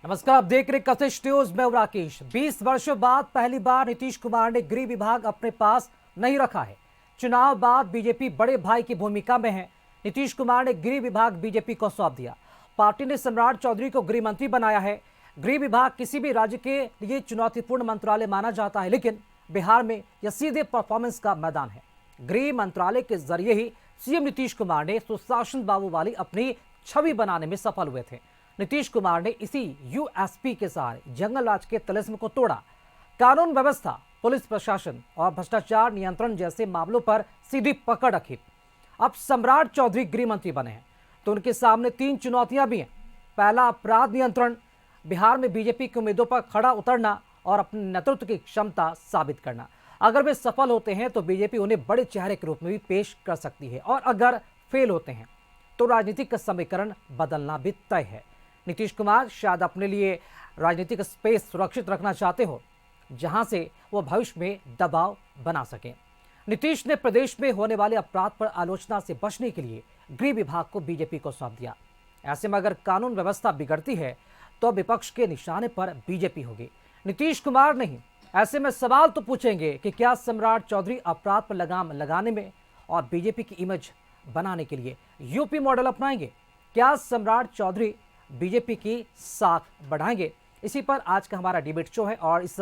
नमस्कार, आप देख रहे कशिश न्यूज। मैं हूं राकेश। 20 वर्षों बाद पहली बार नीतीश कुमार ने गृह विभाग अपने पास नहीं रखा है। चुनाव बाद बीजेपी बड़े भाई की भूमिका में है। नीतीश कुमार ने गृह विभाग बीजेपी को सौंप दिया। पार्टी ने सम्राट चौधरी को गृह मंत्री बनाया है। गृह विभाग किसी भी राज्य के लिए चुनौतीपूर्ण मंत्रालय माना जाता है, लेकिन बिहार में यह सीधे परफॉर्मेंस का मैदान है। गृह मंत्रालय के जरिए ही सीएम नीतीश कुमार ने सुशासन बाबू वाली अपनी छवि बनाने में सफल हुए थे। नीतीश कुमार ने इसी यूएसपी के सहारे जंगल राज के तिलिस्म को तोड़ा। कानून व्यवस्था, पुलिस प्रशासन और भ्रष्टाचार नियंत्रण जैसे मामलों पर सीधी पकड़ रखी। अब सम्राट चौधरी गृह मंत्री बने हैं तो उनके सामने 3 चुनौतियां भी हैं। पहला, अपराध नियंत्रण, बिहार में बीजेपी के उम्मीदों पर खड़ा उतरना और अपने नेतृत्व की क्षमता साबित करना। अगर वे सफल होते हैं तो बीजेपी उन्हें बड़े चेहरे के रूप में भी पेश कर सकती है, और अगर फेल होते हैं तो राजनीतिक समीकरण बदलना भी तय है। नीतीश कुमार शायद अपने लिए राजनीतिक स्पेस सुरक्षित रखना चाहते हो, जहां से वो भविष्य में दबाव बना सकें। नीतीश ने प्रदेश में होने वाले अपराध पर आलोचना से बचने के लिए गृह विभाग को बीजेपी को सौंप दिया। ऐसे में अगर कानून व्यवस्था बिगड़ती है तो विपक्ष के निशाने पर बीजेपी होगी, नीतीश कुमार नहीं। ऐसे में सवाल तो पूछेंगे कि क्या सम्राट चौधरी अपराध पर लगाम लगाने में और बीजेपी की इमेज बनाने के लिए यूपी मॉडल अपनाएंगे? क्या सम्राट चौधरी बीजेपी की साख बढ़ाएंगे? इसी पर आज का हमारा डिबेट शो है, और इस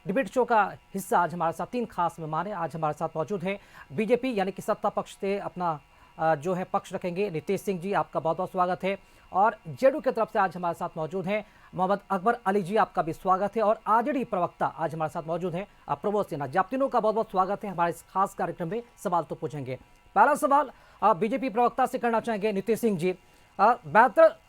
डिबेट शो का हिस्सा आज हमारे साथ 3 खास मेहमान हैं। आज हमारे साथ मौजूद हैं बीजेपी यानी कि सत्ता पक्ष से अपना जो है पक्ष रखेंगे नीतीश सिंह जी, आपका बहुत बहुत स्वागत है। और जेडीयू की तरफ से आज हमारे साथ मौजूद हैं मोहम्मद अकबर अली जी, आपका भी स्वागत है। और आरजेडी प्रवक्ता आज हमारे साथ मौजूद हैं प्रबोध सिन्हा जी, आप तीनों का बहुत बहुत स्वागत है हमारे इस खास कार्यक्रम में। सवाल तो पूछेंगे। पहला सवाल बीजेपी प्रवक्ता से करना चाहेंगे नीतीश सिंह जी। बेहतर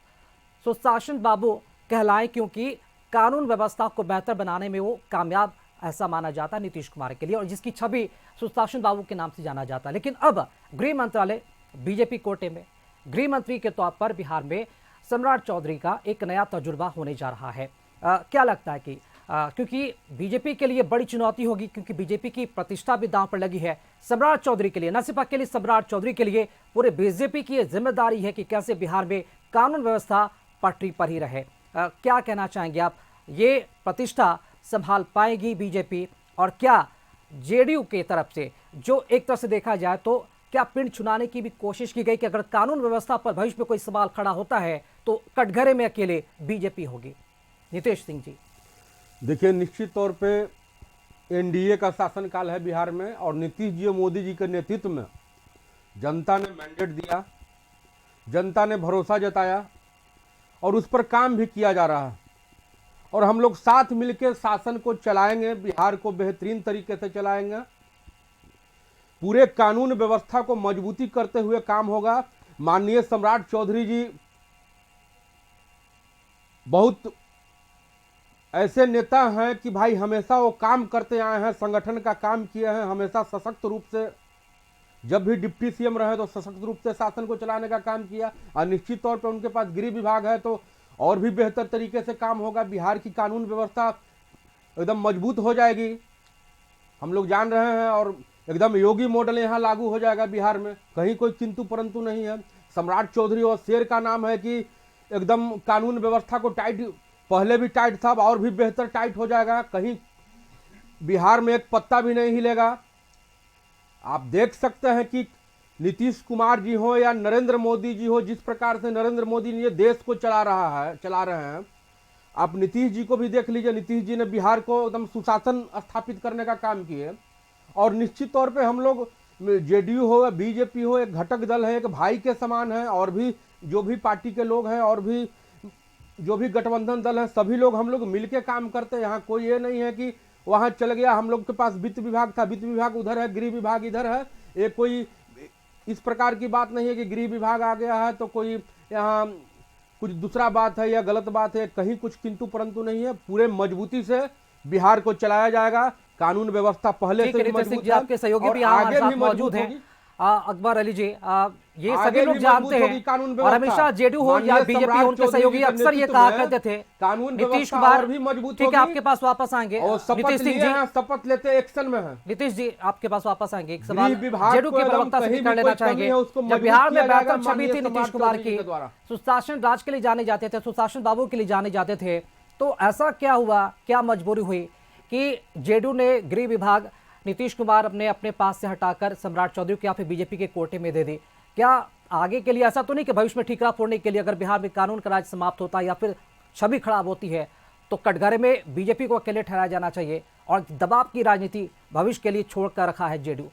सुशासन बाबू कहलाएं क्योंकि कानून व्यवस्था को बेहतर बनाने में वो कामयाब ऐसा माना जाता है नीतीश कुमार के लिए, और जिसकी छवि सुशासन बाबू के नाम से जाना जाता है। लेकिन अब गृह मंत्रालय बीजेपी कोटे में गृह मंत्री के तौर पर बिहार में सम्राट चौधरी का एक नया तजुर्बा होने जा रहा है। क्या लगता है कि क्योंकि बीजेपी के लिए बड़ी चुनौती होगी, क्योंकि बीजेपी की प्रतिष्ठा भी दांव पर लगी है। सम्राट चौधरी के लिए, न सिर्फ अकेले सम्राट चौधरी के लिए, पूरे बीजेपी की यह जिम्मेदारी है कि कैसे बिहार में कानून व्यवस्था पटरी पर ही रहे। क्या कहना चाहेंगे आप? ये प्रतिष्ठा संभाल पाएगी बीजेपी? और क्या जेडीयू के तरफ से, जो एक तरह से देखा जाए तो क्या पिंड चुनाने की भी कोशिश की गई कि अगर कानून व्यवस्था पर भविष्य में कोई सवाल खड़ा होता है तो कटघरे में अकेले बीजेपी होगी? नीतीश सिंह जी। देखिए, निश्चित तौर पे एनडीए का शासनकाल है बिहार में, और नीतीश जी और मोदी जी के नेतृत्व में जनता ने मैंडेट दिया, जनता ने भरोसा जताया और उस पर काम भी किया जा रहा है। और हम लोग साथ मिलकर शासन को चलाएंगे, बिहार को बेहतरीन तरीके से चलाएंगे। पूरे कानून व्यवस्था को मजबूती करते हुए काम होगा। माननीय सम्राट चौधरी जी बहुत ऐसे नेता हैं कि भाई हमेशा वो काम करते आए हैं, संगठन का काम किए हैं, हमेशा सशक्त रूप से, जब भी डिप्टी सीएम रहे तो सशक्त रूप से शासन को चलाने का काम किया। और निश्चित तौर पर उनके पास गृह विभाग है तो और भी बेहतर तरीके से काम होगा। बिहार की कानून व्यवस्था एकदम मजबूत हो जाएगी, हम लोग जान रहे हैं, और एकदम योगी मॉडल यहाँ लागू हो जाएगा बिहार में। कहीं कोई किंतु परंतु नहीं है। सम्राट चौधरी और शेर का नाम है कि एकदम कानून व्यवस्था को टाइट, पहले भी टाइट था, और भी बेहतर टाइट हो जाएगा। कहीं बिहार में एक पत्ता भी नहीं हिलेगा। आप देख सकते हैं कि नीतीश कुमार जी हो या नरेंद्र मोदी जी हो, जिस प्रकार से नरेंद्र मोदी ने देश को चला रहे हैं, आप नीतीश जी को भी देख लीजिए। नीतीश जी ने बिहार को एकदम सुशासन स्थापित करने का काम किए। और निश्चित तौर पे हम लोग, जेडीयू हो या बीजेपी हो, एक घटक दल है, एक भाई के समान है। और भी जो भी पार्टी के लोग हैं और भी जो भी गठबंधन दल है, सभी लोग हम लोग मिलके काम करते हैं। यहाँ कोई ये नहीं है कि वहाँ चल गया, हम लोग के पास वित्त विभाग था, वित्त विभाग उधर है, गृह विभाग इधर है। ये कोई इस प्रकार की बात नहीं है कि गृह विभाग आ गया है तो कोई यहाँ कुछ दूसरा बात है या गलत बात है। कहीं कुछ किंतु परंतु नहीं है। पूरे मजबूती से बिहार को चलाया जाएगा। कानून व्यवस्था पहले से आपके सहयोगी भी आगे भी मौजूद हैं। अकबर अली जी, ये आगे सभी लोग भी जानते मजबूत होगी हैं। कानून और व्यवस्था। हमेशा जेडीयू हो या माननीय बीजेपी सम्राट हो, उनके चौधरी सहयोगी जी के अक्सर ये नेतृत्व कहा में करते थे कानून नीतीश व्यवस्था कुमार और भी मजबूत ठीक है, होगी। आपके पास वापस आएंगे और शपथ नीतीश सिंह लिए जी। हैं, शपथ लेते एक्शन में है। नीतीश जी आपके पास वापस आएंगे, एक गृह सवाल विभाग जेडीयू को के एकदम प्रवक्ता से भी कहीं कर भी लेना कोई कमी चाहेंगे। है, उसको जब मजबूत बिहार में किया जाएगा बेहतर छवि माननीय थी नीतीश सम्राट कुमार चौधरी जी की, के द्वारा। सुशासन राज के लिए जाने जाते थे, सुशासन बाबू के लिए जाने जाते थे, तो ऐसा क्या हुआ, क्या मजबूरी हुई कि जेडीयू ने गृह विभाग नीतीश कुमार अपने पास से हटाकर सम्राट चौधरी को या फिर बीजेपी के कोटे में दे दी? क्या आगे के लिए ऐसा तो नहीं कि भविष्य में ठीकरा फोड़ने के लिए अगर बिहार में कानून का राज समाप्त होता है या फिर छवि खराब होती है तो कटघरे में बीजेपी को अकेले ठहराया जाना चाहिए और दबाव की राजनीति भविष्य के लिए छोड़कर रखा है जेडीयू?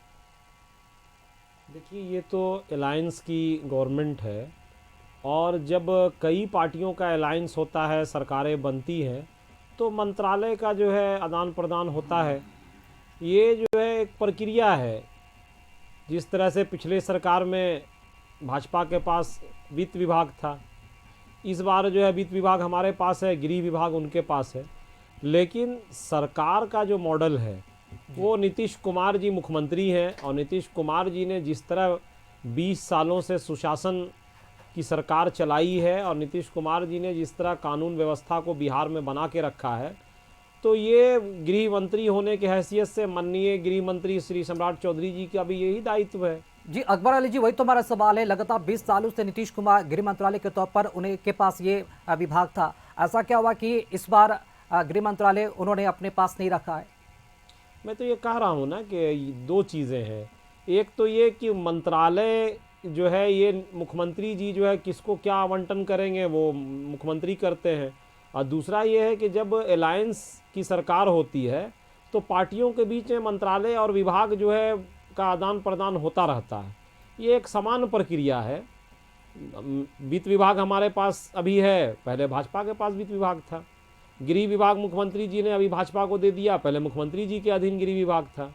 देखिए, ये तो अलायंस की गवर्नमेंट है और जब कई पार्टियों का अलायंस होता है, सरकारें बनती हैं, तो मंत्रालय का जो है आदान प्रदान होता है। ये जो है एक प्रक्रिया है। जिस तरह से पिछले सरकार में भाजपा के पास वित्त विभाग था, इस बार जो है वित्त विभाग हमारे पास है, गृह विभाग उनके पास है। लेकिन सरकार का जो मॉडल है वो नीतीश कुमार जी मुख्यमंत्री हैं और नीतीश कुमार जी ने जिस तरह 20 सालों से सुशासन की सरकार चलाई है और नीतीश कुमार जी ने जिस तरह कानून व्यवस्था को बिहार में बना के रखा है, तो ये गृह मंत्री होने की हैसियत से माननीय गृह मंत्री श्री सम्राट चौधरी जी का भी यही दायित्व है। जी अकबर अली जी, वही तो हमारा सवाल है। लगातार 20 सालों से नीतीश कुमार गृह मंत्रालय के तौर पर उन्हें के पास ये विभाग था, ऐसा क्या हुआ कि इस बार गृह मंत्रालय उन्होंने अपने पास नहीं रखा है? मैं तो ये कह रहा हूँ ना कि दो चीज़ें हैं। एक तो ये कि मंत्रालय जो है ये मुख्यमंत्री जी जो है किसको क्या आवंटन करेंगे वो मुख्यमंत्री करते हैं, और दूसरा ये है कि जब अलायंस की सरकार होती है तो पार्टियों के बीच में मंत्रालय और विभाग जो है का आदान प्रदान होता रहता है। ये एक समान प्रक्रिया है। वित्त विभाग हमारे पास अभी है, पहले भाजपा के पास वित्त विभाग था। गृह विभाग मुख्यमंत्री जी ने अभी भाजपा को दे दिया, पहले मुख्यमंत्री जी के अधीन गृह विभाग था।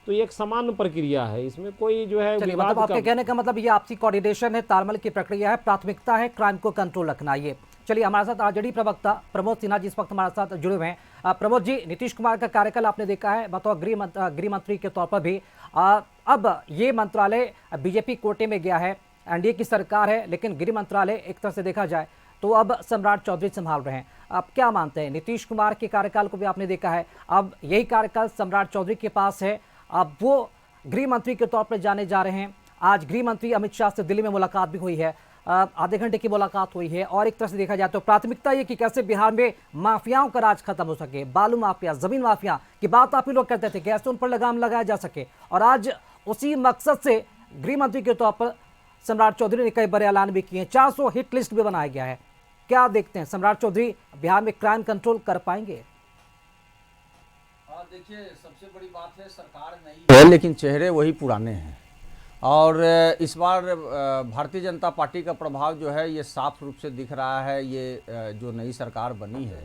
तो ये एक समान प्रक्रिया है, इसमें कोई जो है चलिए, विवाद मतलब आपके का कहने का मतलब ये आपसी कोऑर्डिनेशन है, तालमेल की प्रक्रिया है, प्राथमिकता है क्राइम को कंट्रोल रखना। ये चलिए, हमारे साथ आरजेडी प्रवक्ता प्रमोद सिन्हा जी इस वक्त हमारे साथ जुड़े हुए हैं। प्रमोद जी, नीतीश कुमार का कार्यकाल आपने देखा है बतौर गृह मंत्री के तौर पर भी। अब ये मंत्रालय बीजेपी कोटे में गया है, एनडीए की सरकार है, लेकिन गृह मंत्रालय एक तरह से देखा जाए तो अब सम्राट चौधरी संभाल रहे हैं। आप क्या मानते हैं? नीतीश कुमार के कार्यकाल को भी आपने देखा है, अब यही कार्यकाल सम्राट चौधरी के पास है, अब वो गृह मंत्री के तौर पर जाने जा रहे हैं। आज गृह मंत्री अमित शाह से दिल्ली में मुलाकात भी हुई है, आधे घंटे की मुलाकात हुई है। और एक तरह से देखा जाए तो प्राथमिकता ये कि कैसे बिहार में माफियाओं का राज खत्म हो सके, बालू माफिया, जमीन माफिया की बात आप ही लोग कहते थे, कैसे उन पर लगाम लगाया जा सके। और आज उसी मकसद से गृह मंत्री के तौर पर सम्राट चौधरी ने कई बड़े ऐलान भी किए हैं, 400 हिट लिस्ट भी बनाया गया है। क्या देखते हैं, सम्राट चौधरी बिहार में क्राइम कंट्रोल कर पाएंगे? देखिए, सबसे बड़ी बात है सरकार नई है लेकिन चेहरे वही पुराने हैं। और इस बार भारतीय जनता पार्टी का प्रभाव जो है ये साफ रूप से दिख रहा है। ये जो नई सरकार बनी है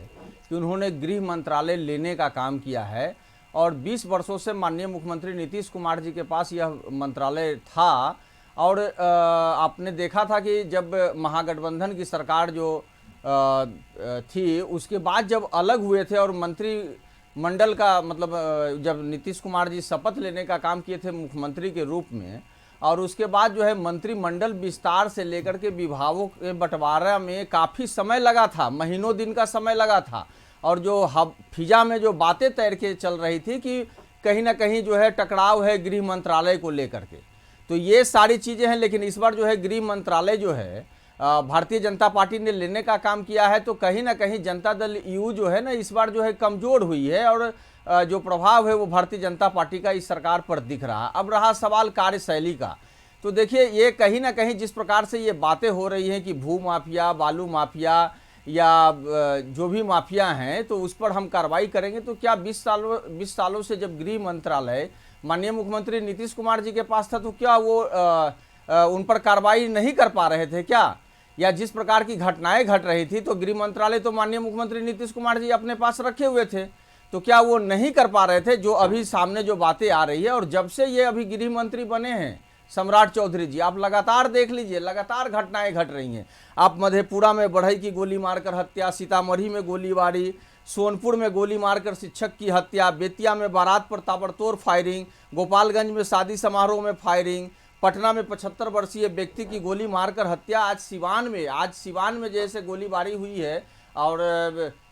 कि उन्होंने गृह मंत्रालय लेने का काम किया है और 20 वर्षों से माननीय मुख्यमंत्री नीतीश कुमार जी के पास यह मंत्रालय था। और आपने देखा था कि जब महागठबंधन की सरकार जो थी उसके बाद जब अलग हुए थे और मंत्री मंडल का मतलब जब नीतीश कुमार जी शपथ लेने का काम किए थे मुख्यमंत्री के रूप में, और उसके बाद जो है मंत्रिमंडल विस्तार से लेकर के विभागों के बंटवारा में काफ़ी समय लगा था, महीनों दिन का समय लगा था। और जो फिजा में जो बातें तैर के चल रही थी कि कहीं ना कहीं जो है टकराव है गृह मंत्रालय को लेकर के, तो ये सारी चीज़ें हैं। लेकिन इस बार जो है गृह मंत्रालय जो है भारतीय जनता पार्टी ने लेने का काम किया है, तो कहीं ना कहीं जनता दल यू जो है ना इस बार जो है कमज़ोर हुई है और जो प्रभाव है वो भारतीय जनता पार्टी का इस सरकार पर दिख रहा है। अब रहा सवाल कार्यशैली का, तो देखिए ये कहीं ना कहीं जिस प्रकार से ये बातें हो रही हैं कि भू माफिया, बालू माफिया या जो भी माफिया हैं तो उस पर हम कार्रवाई करेंगे, तो क्या 20 सालों से जब गृह मंत्रालय माननीय मुख्यमंत्री नीतीश कुमार जी के पास था तो क्या वो उन पर कार्रवाई नहीं कर पा रहे थे क्या? या जिस प्रकार की घटनाएं घट रही थी तो गृह मंत्रालय तो माननीय मुख्यमंत्री नीतीश कुमार जी अपने पास रखे हुए थे, तो क्या वो नहीं कर पा रहे थे? जो अभी सामने जो बातें आ रही है, और जब से ये अभी गृह मंत्री बने हैं सम्राट चौधरी जी, आप लगातार देख लीजिए, लगातार घटनाएं घट रही हैं। आप मधेपुरा में बढ़ई की गोली मारकर हत्या, सीतामढ़ी में गोलीबारी, सोनपुर में गोली मारकर शिक्षक की हत्या, बेतिया में बारात पर ताबड़तोड़ फायरिंग, गोपालगंज में शादी समारोह में फायरिंग, पटना में 75 वर्षीय व्यक्ति की गोली मारकर हत्या, आज सिवान में जैसे गोलीबारी हुई है और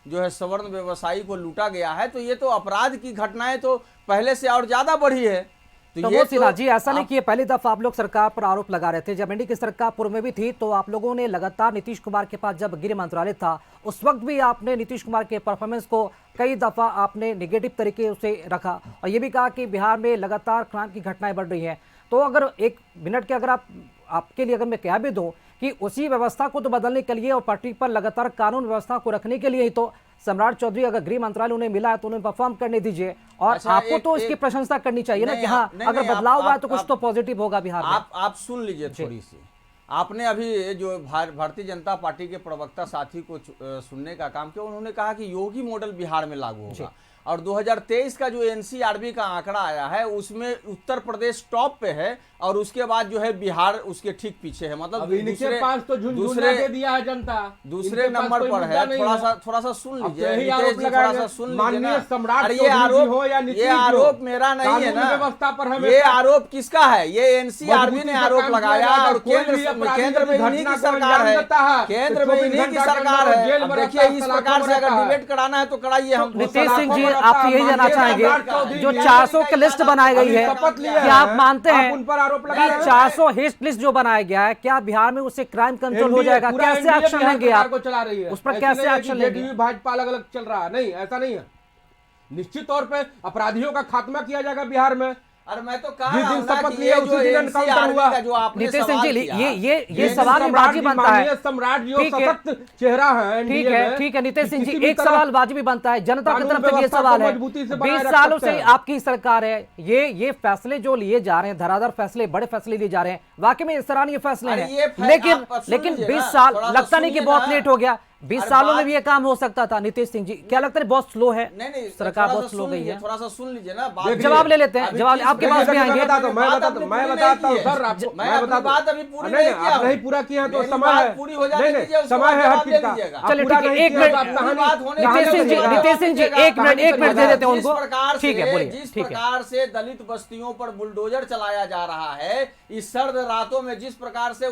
जो है सवर्ण व्यवसायी को लूटा गया है, तो ये तो अपराध की घटनाएं तो पहले से और ज्यादा बढ़ी है। तो वो सिन्हा जी, ऐसा नहीं कि ये पहली दफा आप लोग सरकार पर आरोप लगा रहे थे। जब एनडीए की सरकार पूर्व में भी थी तो आप लोगों ने लगातार नीतीश कुमार के पास जब गृह मंत्रालय था उस वक्त भी आपने नीतीश कुमार के परफॉर्मेंस को कई दफा आपने निगेटिव तरीके से रखा और ये भी कहा कि बिहार में लगातार क्राइम की घटनाएं बढ़ रही हैं। तो अगर एक मिनट के अगर आपके लिए अगर मैं कह भी दूं कि उसी व्यवस्था को तो बदलने के लिए और पार्टी पर लगातार कानून व्यवस्था को रखने के लिए ही तो सम्राट चौधरी अगर गृह मंत्रालय उन्हें मिला है तो उन्हें परफॉर्म करने दीजिए और अच्छा, आपको तो इसकी प्रशंसा करनी चाहिए ना कि हाँ अगर बदलाव हुआ है तो कुछ तो पॉजिटिव होगा बिहार में। आप सुन लीजिए थोड़ी सी। आपने अभी जो भारतीय जनता पार्टी के प्रवक्ता साथी को सुनने का काम किया, उन्होंने कहा कि योगी मॉडल बिहार में लागू होगा और 2023 का जो एनसीआरबी का आंकड़ा आया है उसमें उत्तर प्रदेश टॉप पे है और उसके बाद जो है बिहार उसके ठीक पीछे है। मतलब इनके पास तो झुनझुना दे दिया है जनता, दूसरे नंबर पर है। थोड़ा सा सुन लीजिए, थोड़ा सा सुन लीजिए। सम्राट ये आरोप मेरा नहीं है ना, व्यवस्था पर ये आरोप किसका है? ये एनसीआरबी ने आरोप लगाया और केंद्र में इन्हीं की सरकार है, केंद्र में इन्हीं की सरकार है। अब देखिए इस प्रकार से अगर डिबेट कराना है तो कराइए। हम नितेश सिंह जी आपसे यही जानना चाहेंगे, जो 400 की लिस्ट बनाई गई है क्या आप मानते हैं उन पर आरोप लगा 400 हिट लिस्ट जो बनाया गया है क्या बिहार में उससे क्राइम कंट्रोल हो जाएगा? कैसे एक्शन लेंगे आप? चला रही है उस पर कैसे एक्शन लेंगे? भाजपा अलग अलग चल रहा है, नहीं ऐसा नहीं है। निश्चित तौर पे अपराधियों का खात्मा किया जाएगा बिहार में। अरे मैं तो कह रहा हूं ना कि ये जो एनसीआरबी का जो आपने नितेश सिंह जी ये सवाल वाजिब बनता है। सम्राट जो सशक्त चेहरा है ठीक है नितेश सिंह जी, एक सवाल वाजिब बनता है जनता की तरफ से। ये सवाल है 20 सालों से आपकी सरकार है, ये फैसले जो लिए जा रहे हैं, धराधर फैसले, बड़े फैसले लिए जा रहे हैं, वाकई में सराहनीय फैसले हैं, लेकिन 20 साल लगता नहीं कि बहुत लेट हो गया? 20 सालों में भी ये काम हो सकता था। नितेश सिंह जी क्या लगता है बहुत स्लो है? नहीं सरकार बहुत स्लो गई है। थोड़ा सा सुन लीजिए ना, जवाब ले लेते हैं, जवाब आपके पास भी आएंगे। मैं बताता हूं सर आपको, मैं बताता बात अभी पूरी नहीं किया, नहीं पूरा किया तो समय है, पूरी हो जाने दीजिए, समय है हर चीज का। चलिए ठीक है, एक मिनट नितेश सिंह जी एक मिनट दे देते हैं उनको। ठीक है बोलिए। जिस प्रकार से दलित बस्तियों पर बुलडोजर चलाया जा रहा है, इस सर्द रातों में जिस प्रकार से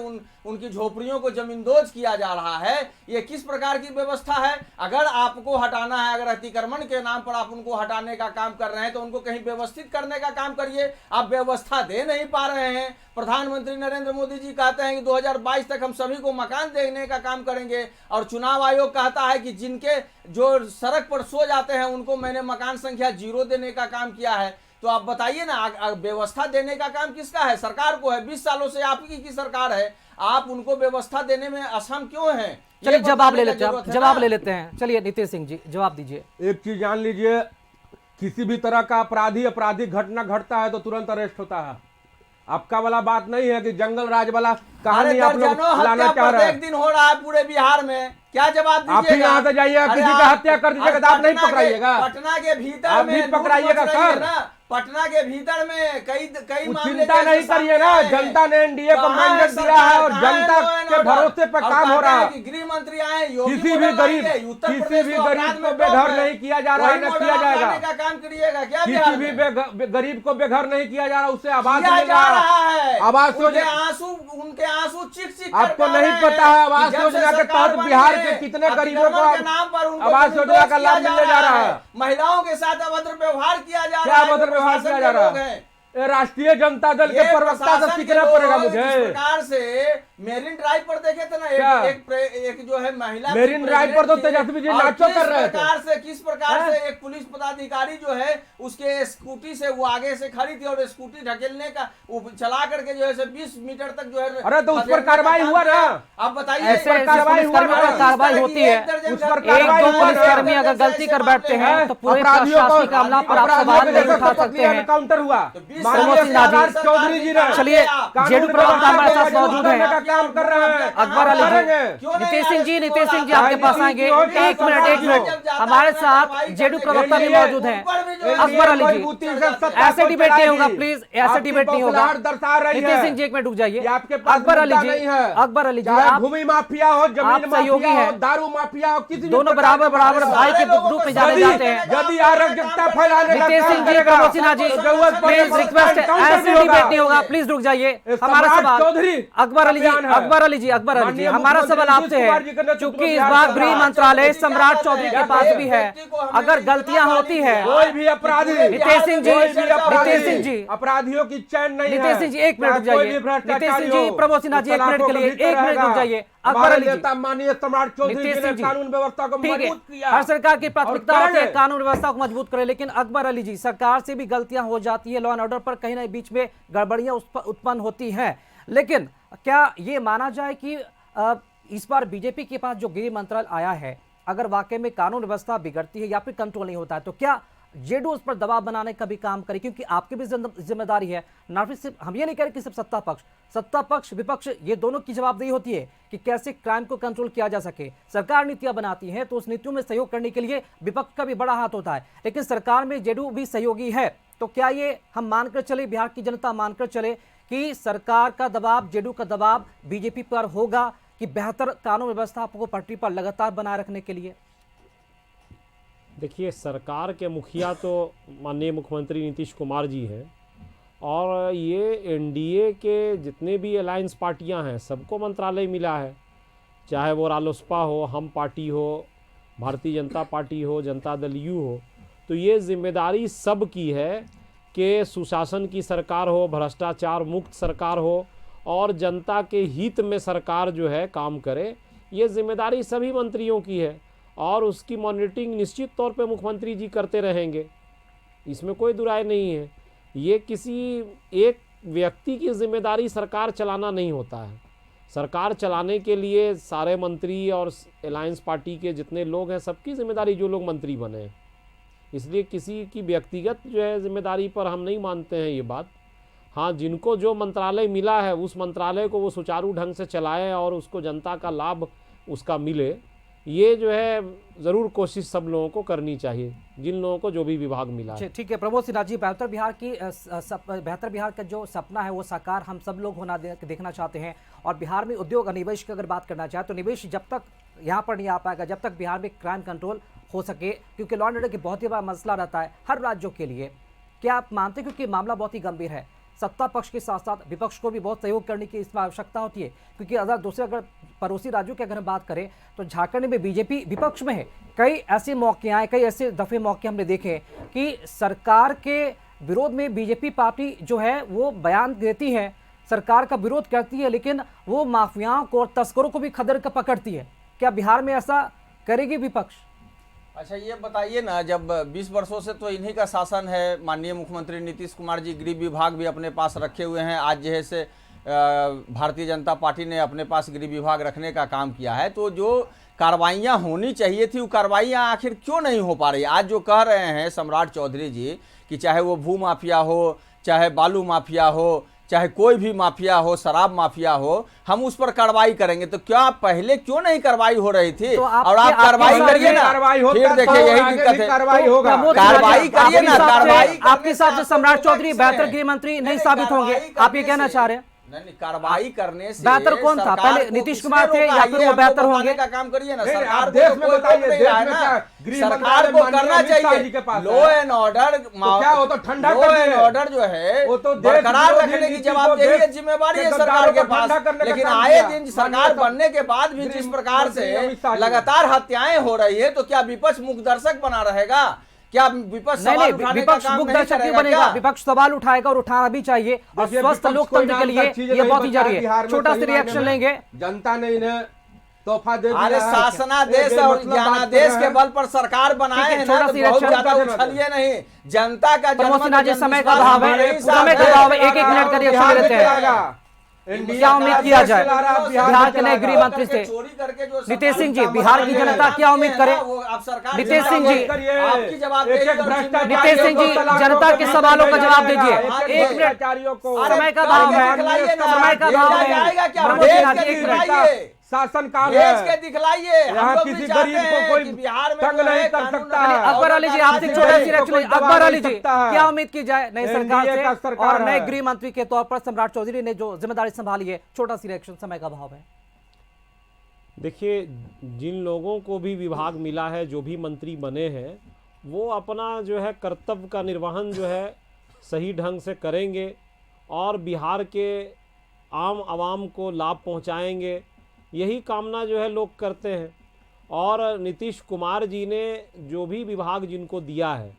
उनकी झोपड़ियों को जमींदोज किया जा रहा है, ये किस प्रकार की व्यवस्था है? अगर आपको हटाना है, अगर अतिक्रमण के नाम पर आप उनको हटाने का काम कर रहे हैं तो उनको कहीं व्यवस्थित करने का काम करिए। आप व्यवस्था दे नहीं पा रहे हैं। प्रधानमंत्री नरेंद्र मोदी जी कहते हैं कि 2022 तक हम सभी को मकान देने का काम करेंगे और चुनाव आयोग कहता है कि जिनके जो सड़क पर सो जाते हैं उनको मैंने मकान संख्या 0 देने का काम किया है। तो आप बताइए ना, व्यवस्था देने का काम किसका है? सरकार को है। 20 सालों से आपकी की सरकार है, आप उनको व्यवस्था देने में असम क्यों हैं? चलिए जवाब ले लेते हैं। चलिए नितेश सिंह जी जवाब दीजिए। एक चीज जान लीजिए, किसी भी तरह का आपराधिक घटना घटता है तो तुरंत अरेस्ट होता है। आपका वाला बात नहीं है कि जंगल राज वाला कहानी आप लोग लाना चाह रहे हैं। एक दिन हो रहा है पूरे बिहार में, क्या जवाब दीजिएगा? आप ही यहाँ से जाइएगा, किसी का हत्या कर दीजिएगा, आप नहीं पकड़ाइएगा। पटना के भीतर में पकड़ाइएगा सर, पटना के भीतर में कई चिंता नहीं करिए ना, जनता ने एनडीए को मैंडेट दिया है और जनता के भरोसे पर काम हो रहा है। गृह मंत्री आए, किसी भी गरीब को बेघर नहीं किया जा रहा है, न किया जाएगा। काम करिएगा क्या? किसी भी गरीब को बेघर नहीं किया जा रहा, उससे आवाज जा रहा है। आवास योजना, उनके आंसू चिक आपको नहीं पता है आवास योजना के तहत बिहार के कितने गरीबों को आवास योजना का लाभ मिलने जा रहा है। महिलाओं के साथ अभद्र व्यवहार किया जा रहा है। क्या अभद्र व्यवहार किया जा रहा है? राष्ट्रीय जनता दल के प्रवक्ता से सीखना पड़ेगा मुझे। इस प्रकार से मेरिन ड्राइव पर देखे थे ना, एक जो है महिला मेरिन ड्राइव पर तो तेजस्वी जी नाचो कर रहे थे। किस प्रकार से एक पुलिस पदाधिकारी जो है उसके स्कूटी से वो आगे से खड़ी थी और स्कूटी ढकेलने का चला करके जो है 20 मीटर तक जो है। अरे तो उस पर कार्रवाई हुआ ना? आप बताइए, कार्रवाई होती है, उस पर पुलिसकर्मी अगर गलती कर बैठते हैं तो पूरे प्रशासनिक मामला पर आप सवाल नहीं उठा सकते हैं। काउंटर हुआ। चौधरी जी चलिए जेडू प्रवक्ता हमारे साथ मौजूद हैं, काम कर रहे हैं अकबर अली जी। नितेश सिंह जी आपके पास आएंगे। एक मिनट हमारे साथ जेडू प्रवक्ता भी मौजूद हैं। अकबर अली जी, ऐसे डिबेट नहीं होगा प्लीज, ऐसे डिबेट नहीं होगा। नितेश सिंह जी एक मिनट रुक जाइए। अकबर अली जी, अकबर अली जी, आप भूमि माफिया हो, जमीन सहयोगी माफिया हो, हैं। दारू माफिया हो, किसी भी दोनों प्रकार बराबर बराबर भाई के रूप में जाने जाते हैं। यदि अराजकता फैलाने का नितेश काम सिंह जी, करेगा, प्रमोद सिन्हा जी, जरूरत पड़ने प्लीज पर रिक्वेस्ट है, काउंटर ऐसे भी होगा। डिबेट नहीं होगा, प्लीज रुक जाइए। हमारा सम्राट सवाल चौधरी अकबर अली जी, अभियान है। अकबर अली जी, अकबर अली जी, माननीय हमारा मुख्यमंत्री सवाल आपसे नीतीश कुमार जी के है, नेतृत्व चूंकि में इस बिहार बार चल गृह रहा है। मंत्रालय सम्राट चौधरी के पास भी है, अगर गलतियां होती है, कोई भी अपराधी, नितेश सिंह जी, कोई भी अपराधी, नितेश सिंह जी, अपराधियों की चैन नहीं है। नितेश सिंह जी एक मिनट रुक चाहे कोई जाइए। भी भ्रष्टाचारी नितेश सिंह जी, हो, प्रमोद सिन्हा जी एक मिनट के लिए, सलाखों के एक मिनट भीतर रुक जाइए। रहेगा। अकबर हमारे अली जी, नेता माननीय सम्राट चौधरी नितेश जी सिंह ने जी, कानून व्यवस्था को ठीक है, मजबूत किया। हर सरकार की प्राथमिकता और होती है करेंगे। कानून व्यवस्था को मजबूत करे, लेकिन अकबर अली जी, सरकार से भी गलतियां हो जाती है, लॉ एंड ऑर्डर पर कहीं ना बीच में गड़बड़ियां उत्पन्न होती हैं। लेकिन क्या ये माना जाए कि इस बार बीजेपी के पास जो गृह मंत्रालय आया है, अगर वाकई में कानून व्यवस्था बिगड़ती है या फिर कंट्रोल नहीं होता है, तो क्या जेडीयू उस पर दबाव बनाने का भी काम करे? क्योंकि आपकी भी जिम्मेदारी है ना, फिर सिर्फ हम ये नहीं कह रहे कि सिर्फ सत्ता पक्ष विपक्ष ये दोनों की जवाबदेही होती है कि कैसे क्राइम को कंट्रोल किया जा सके। सरकार नीतियां बनाती है तो उस नीतियों में सहयोग करने के लिए विपक्ष का भी बड़ा हाथ होता है, लेकिन सरकार में जेडीयू भी सहयोगी है। तो क्या ये हम मानकर चले, बिहार की जनता मानकर चले कि सरकार का दबाव, जेडीयू का दबाव बीजेपी पर होगा कि बेहतर कानून व्यवस्था को पटरी पर लगातार बनाए रखने के लिए? देखिए, सरकार के मुखिया तो माननीय मुख्यमंत्री नीतीश कुमार जी हैं, और ये एनडीए के जितने भी अलायंस पार्टियां हैं सबको मंत्रालय मिला है, चाहे वो रालोसपा हो, हम पार्टी हो, भारतीय जनता पार्टी हो, जनता दल यू हो। तो ये जिम्मेदारी सब की है कि सुशासन की सरकार हो, भ्रष्टाचार मुक्त सरकार हो और जनता के हित में सरकार जो है काम करे। ये जिम्मेदारी सभी मंत्रियों की है और उसकी मॉनिटरिंग निश्चित तौर पे मुख्यमंत्री जी करते रहेंगे, इसमें कोई दुराय नहीं है। ये किसी एक व्यक्ति की जिम्मेदारी सरकार चलाना नहीं होता है। सरकार चलाने के लिए सारे मंत्री और अलायंस पार्टी के जितने लोग हैं सबकी जिम्मेदारी, जो लोग मंत्री बने हैं। इसलिए किसी की व्यक्तिगत जो है जिम्मेदारी पर हम नहीं मानते हैं ये बात। हाँ, जिनको जो मंत्रालय मिला है उस मंत्रालय को वो सुचारू ढंग से चलाएं और उसको जनता का लाभ उसका मिले, ये जो है ज़रूर कोशिश सब लोगों को करनी चाहिए, जिन लोगों को जो भी विभाग मिला है। ठीक है प्रमोद सिन्हा जी, बेहतर बिहार का जो सपना है वो साकार हम सब लोग देखना चाहते हैं। और बिहार में उद्योग और निवेश की अगर बात करना चाहे तो निवेश जब तक यहाँ पर नहीं आ पाएगा, जब तक बिहार में क्राइम कंट्रोल हो सके, क्योंकि लॉ एंड ऑर्डर की बहुत ही बड़ा मसला रहता है हर राज्यों के लिए। क्या आप मानते हैं, क्योंकि मामला बहुत ही गंभीर है, सत्ता पक्ष के साथ साथ विपक्ष को भी बहुत सहयोग करने की इसमें आवश्यकता होती है? क्योंकि अगर पड़ोसी राज्यों की अगर हम बात करें तो झारखंड में बीजेपी विपक्ष में है। कई ऐसे मौके आए, कई ऐसे दफे मौके हमने देखे कि सरकार के विरोध में बीजेपी पार्टी जो है वो बयान देती है, सरकार का विरोध करती है, लेकिन वो माफियाओं को और तस्करों को भी खदर कर पकड़ती है। क्या बिहार में ऐसा करेगी विपक्ष? अच्छा, ये बताइए ना, जब 20 वर्षों से तो इन्हीं का शासन है, माननीय मुख्यमंत्री नीतीश कुमार जी गृह विभाग भी अपने पास रखे हुए हैं। आज जो है से भारतीय जनता पार्टी ने अपने पास गृह विभाग रखने का काम किया है, तो जो कार्रवाइयाँ होनी चाहिए थी वो कार्रवाइयाँ आखिर क्यों नहीं हो पा रही? आज जो कह रहे हैं सम्राट चौधरी जी कि चाहे वो भू माफिया हो, चाहे बालू माफिया हो, चाहे कोई भी माफिया हो, शराब माफिया हो, हम उस पर कार्रवाई करेंगे, तो क्या पहले क्यों नहीं कार्रवाई हो रही थी? तो और आप कार्रवाई करिए ना, फिर देखिए यही दिक्कत है। कार्रवाई होगा, कार्रवाई करिए ना, कार्रवाई आपके हिसाब से सम्राट चौधरी बेहतर गृह मंत्री नहीं साबित होंगे, आप ये कहना चाह रहे हैं? नहीं, कार्रवाई करने से बेहतर कौन था? पहले नीतीश कुमार थे या फिर वो बेहतर होंगे? का काम करिए ना, नहीं, सरकार आप को देश तो में कोई बताइए, रोक नहीं देश रहा है में ना। क्या गृह सरकार मंत्रालय को माननीय करना अमित शाह जी चाहिए के पास लॉ है। एंड ऑर्डर, क्या वो तो ठंडा लॉ कर एंड दिए। ऑर्डर जो है वो तो देश बरकरार विरोधी रखने की नीति को जवाबदेही है, देश जिम्मेवारी है के सरकार के गद्दारों को पास। ठंडा करने का लेकिन काम आए किया। दिन सरकार माननीय बनने के बाद भी जिस प्रकार मंत्री अमित शाह से जी। लगातार हत्याएं हो रही है, तो क्या विपक्ष मुख दर्शक बना रहेगा? क्या विपक्ष नहीं, सवाल उठाने का विपक्ष काम मुख नहीं दर्शक क्यों करेगा बनेगा? क्या? विपक्ष सवाल उठाएगा और उठाना भी चाहिए, और देखिए, स्वस्थ विपक्ष लोकतंत्र कोई के लिए नाम का चीज़ ये नहीं बहुत ही बचा जरूरी बिहार है। में छोटा सा सही मायने रिएक्शन में। लेंगे। जनता ने इन्हें तोहफा दे दिया अरे है। शासनादेश ये और मतलब ज्ञानादेश बात के कर बल पर सरकार बनाए ठीक है, हैं छोटा ना, तो सी बहुत रिएक्शन ज्यादा करना उछलिए नहीं। जनता का प्रमोद सिन्हा जी, जन्मदिन समय का अभाव है, समय का अभाव है, एक मिनट का रिएक्शन लेते हैं। क्या उम्मीद किया जाए बिहार के नए गृह मंत्री से? नितेश सिंह जी, बिहार की जनता क्या उम्मीद करे? नितेश सिंह जी, नितेश सिंह जी, जनता के सवालों का जवाब दीजिए। एक मिनट, समय का अभाव है, समय का अभाव है। प्रमोद सिन्हा जी, एक मिनट। शासनकाल देश है। के दिखलाइए, हम यहाँ लोग भी किसी चाहते गरीब को हैं कोई कि बिहार में तंग जो है नहीं कर कानून सकता और है। अकबर अली जी, आपसे किसी छोटा गरीब सी को रिएक्शन कोई दबा अकबर नहीं अली जी, सकता है। क्या उम्मीद की जाए नई सरकार NDA का से सरकार और नए है। गृह मंत्री के तौर पर सम्राट चौधरी ने जो जिम्मेदारी संभाली है? छोटा सी रिएक्शन, समय का अभाव है। देखिए, जिन लोगों को भी विभाग मिला है, जो भी मंत्री बने हैं, वो अपना जो है कर्तव्य का निर्वहन जो है सही ढंग से करेंगे और बिहार के आम आवाम को लाभ पहुंचाएंगे, यही कामना जो है लोग करते हैं। और नीतीश कुमार जी ने जो भी विभाग जिनको दिया है,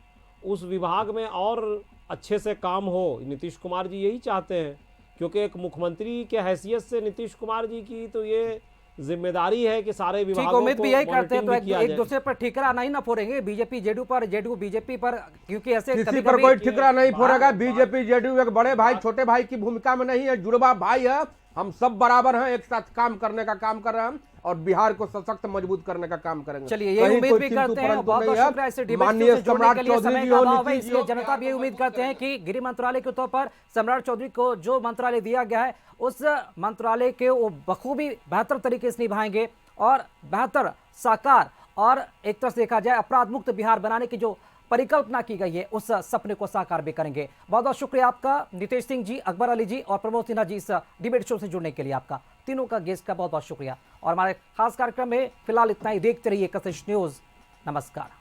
उस विभाग में और अच्छे से काम हो, नीतीश कुमार जी यही चाहते हैं। क्योंकि एक मुख्यमंत्री के हैसियत से नीतीश कुमार जी की तो ये जिम्मेदारी है कि सारे ठीक, विभागों उम्मीद को भी यही करते हैं। मॉनिटरिंग तो भी किया एक जाए। दूसरे पर ठिकरा नहीं ना फोड़ेंगे, बीजेपी जेडीयू पर, जेडीयू बीजेपी पर, क्योंकि ऐसे किसी कभी पर कोई कभी ठिकरा नहीं फोड़ेगा। बीजेपी जेडीयू एक बड़े भाई छोटे भाई की भूमिका में नहीं है, जुड़वा भाई है। हम सब बराबर हैं, एक साथ काम करने का काम कर रहे हैं और बिहार को सशक्त मजबूत करने का काम करेंगे। चलिए, ये कहीं उम्मीद कोई भी किंतु करते हैं। परंतु बहुत बहुत नहीं है। शुक्रिया इसे डिबेट माननीय से जोड़ने सम्राट के लिए। चौधरी समय जी का हो, अभाव है, नीतीश जी इसलिए हो। जनता भी ये उम्मीद करते हैं कि गृह मंत्रालय के तौर पर सम्राट चौधरी को जो मंत्रालय दिया गया है, उस मंत्रालय के वो बखूबी बेहतर तरीके से निभाएंगे और बेहतर साकार और एक तरह से देखा जाए अपराध मुक्त बिहार बनाने की जो परिकल्पना की गई है, उस सपने को साकार भी करेंगे। बहुत बहुत शुक्रिया आपका नितेश सिंह जी, अकबर अली जी और प्रमोद सिन्हा जी, इस डिबेट शो से जुड़ने के लिए आपका तीनों का गेस्ट का बहुत बहुत शुक्रिया। और हमारे खास कार्यक्रम में फिलहाल इतना ही। देखते रहिए कशिश न्यूज। नमस्कार।